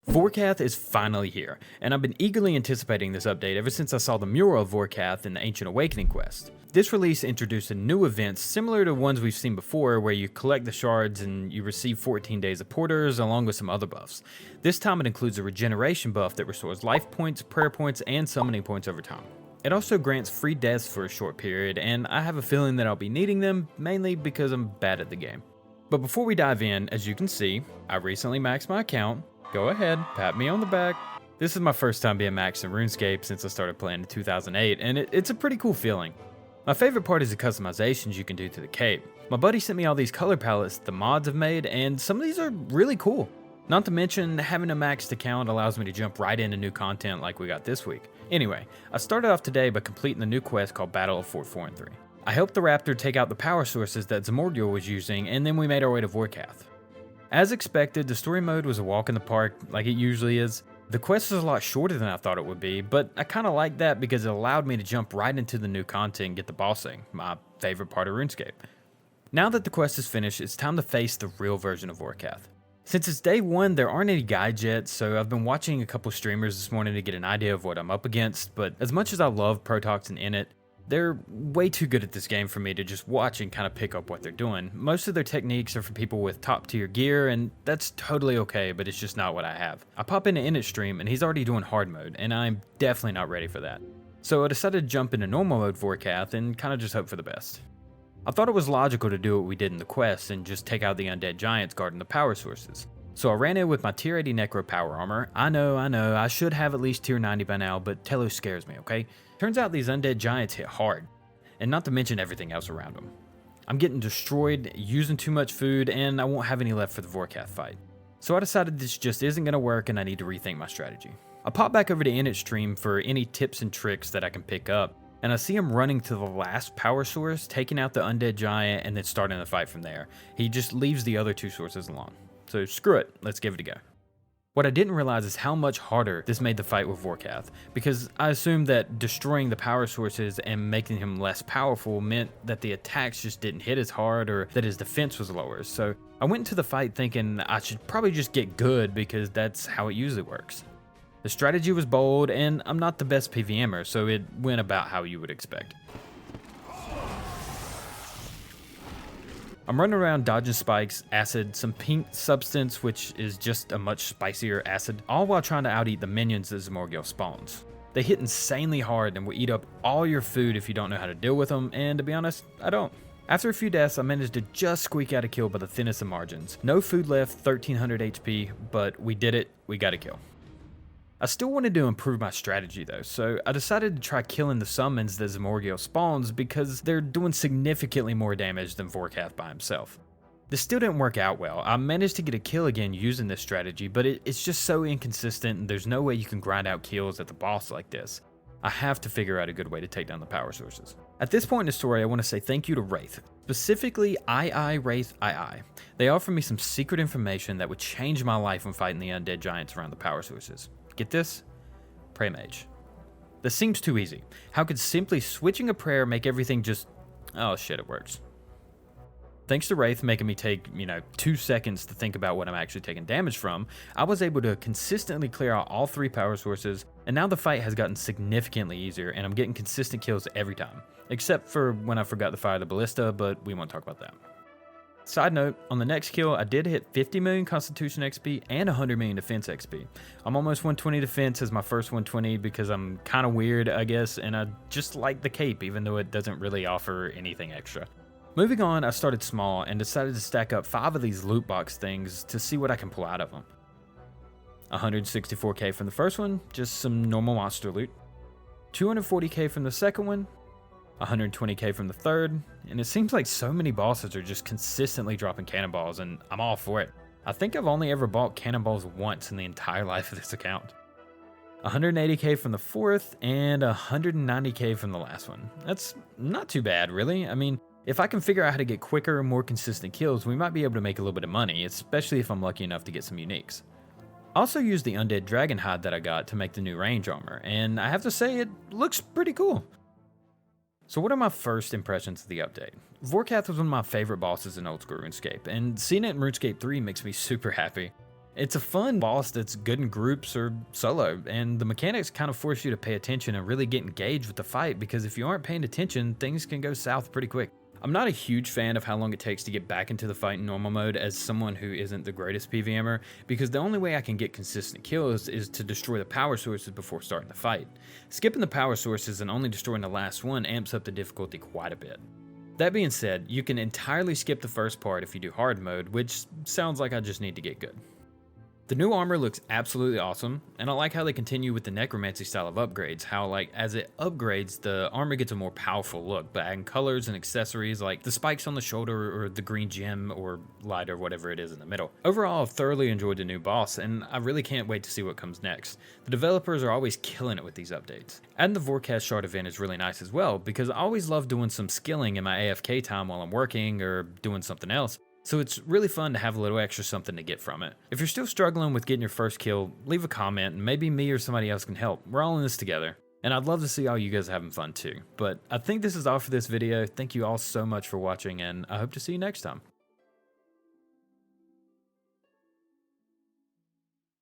Vorkath is finally here, and I've been eagerly anticipating this update ever since I saw the mural of Vorkath in the Ancient Awakening quest. This release introduced a new event similar to ones we've seen before, where you collect the shards and you receive 14 days of porters along with some other buffs. This time it includes a regeneration buff that restores life points, prayer points, and summoning points over time. It also grants free deaths for a short period, and I have a feeling that I'll be needing them, mainly because I'm bad at the game. But before we dive in, as you can see, I recently maxed my account. Go ahead, pat me on the back. This is my first time being maxed in Runescape since I started playing in 2008, and it's a pretty cool feeling. My favorite part is the customizations you can do to the cape. My buddy sent me all these color palettes the mods have made, and some of these are really cool. Not to mention, having a maxed account allows me to jump right into new content like we got this week. Anyway, I started off today by completing the new quest called Battle of Fort 4 and 3. I helped the Raptor take out the power sources that Zamorgil was using, and then we made our way to Vorkath. As expected, the story mode was a walk in the park, like it usually is. The quest was a lot shorter than I thought it would be, but I kinda liked that because it allowed me to jump right into the new content and get the bossing, my favorite part of RuneScape. Now that the quest is finished, it's time to face the real version of Vorkath. Since it's day one, there aren't any guides yet, so I've been watching a couple streamers this morning to get an idea of what I'm up against, but as much as I love Protox and Init, they're way too good at this game for me to just watch and kind of pick up what they're doing. Most of their techniques are for people with top tier gear, and that's totally okay, but it's just not what I have. I pop into Init stream and he's already doing hard mode, and I'm definitely not ready for that. So I decided to jump into normal mode Vorkath and kind of just hope for the best. I thought it was logical to do what we did in the quest and just take out the undead giants guarding the power sources. So I ran in with my tier 80 Necro power armor. I know, I should have at least tier 90 by now, but Telos scares me, okay? Turns out these undead giants hit hard, and not to mention everything else around them. I'm getting destroyed, using too much food, and I won't have any left for the Vorkath fight. So I decided this just isn't going to work and I need to rethink my strategy. I pop back over to Init stream for any tips and tricks that I can pick up, and I see him running to the last power source, taking out the undead giant, and then starting the fight from there. He just leaves the other two sources alone. So screw it, let's give it a go. What I didn't realize is how much harder this made the fight with Vorkath, because I assumed that destroying the power sources and making him less powerful meant that the attacks just didn't hit as hard or that his defense was lower. So I went into the fight thinking I should probably just get good because that's how it usually works. The strategy was bold, and I'm not the best PVMer, so it went about how you would expect. I'm running around dodging spikes, acid, some pink substance which is just a much spicier acid, all while trying to outeat the minions that Zamorgil spawns. They hit insanely hard and will eat up all your food if you don't know how to deal with them, and to be honest, I don't. After a few deaths, I managed to just squeak out a kill by the thinnest of margins. No food left, 1300 HP, but we did it, we got a kill. I still wanted to improve my strategy though, so I decided to try killing the summons that Zamorgil spawns because they're doing significantly more damage than Vorkath by himself. This still didn't work out well. I managed to get a kill again using this strategy, but it's just so inconsistent and there's no way you can grind out kills at the boss like this. I have to figure out a good way to take down the power sources. At this point in the story, I want to say thank you to Wraith. Specifically, Wraith II. They offered me some secret information that would change my life when fighting the undead giants around the power sources. Get this? Pray Mage. This seems too easy. How could simply switching a prayer make everything just... oh shit, it works. Thanks to Wraith making me take, 2 seconds to think about what I'm actually taking damage from, I was able to consistently clear out all 3 power sources, and now the fight has gotten significantly easier, and I'm getting consistent kills every time. Except for when I forgot to fire the ballista, but we won't talk about that. Side note, on the next kill, I did hit 50 million Constitution XP and 100 million Defense XP. I'm almost 120 Defense as my first 120 because I'm kind of weird, I guess, and I just like the cape even though it doesn't really offer anything extra. Moving on, I started small and decided to stack up 5 of these loot box things to see what I can pull out of them. 164k from the first one, just some normal monster loot. 240k from the second one. 120k from the third, and it seems like so many bosses are just consistently dropping cannonballs, and I'm all for it. I think I've only ever bought cannonballs once in the entire life of this account. 180k from the fourth, and 190k from the last one. That's not too bad, really. I mean, if I can figure out how to get quicker and more consistent kills, we might be able to make a little bit of money, especially if I'm lucky enough to get some uniques. I also used the undead dragon hide that I got to make the new range armor, and I have to say it looks pretty cool. So what are my first impressions of the update? Vorkath was one of my favorite bosses in old school RuneScape, and seeing it in RuneScape 3 makes me super happy. It's a fun boss that's good in groups or solo, and the mechanics kind of force you to pay attention and really get engaged with the fight, because if you aren't paying attention, things can go south pretty quick. I'm not a huge fan of how long it takes to get back into the fight in normal mode as someone who isn't the greatest PvMer, because the only way I can get consistent kills is to destroy the power sources before starting the fight. Skipping the power sources and only destroying the last one amps up the difficulty quite a bit. That being said, you can entirely skip the first part if you do hard mode, which sounds like I just need to get good. The new armor looks absolutely awesome, and I like how they continue with the necromancy style of upgrades, how like as it upgrades, the armor gets a more powerful look, but adding colors and accessories like the spikes on the shoulder or the green gem or light or whatever it is in the middle. Overall, I've thoroughly enjoyed the new boss, and I really can't wait to see what comes next. The developers are always killing it with these updates. Adding the Vorkath shard event is really nice as well, because I always love doing some skilling in my AFK time while I'm working or doing something else. So it's really fun to have a little extra something to get from it. If you're still struggling with getting your first kill, leave a comment and maybe me or somebody else can help. We're all in this together. And I'd love to see all you guys having fun too. But I think this is all for this video. Thank you all so much for watching, and I hope to see you next time.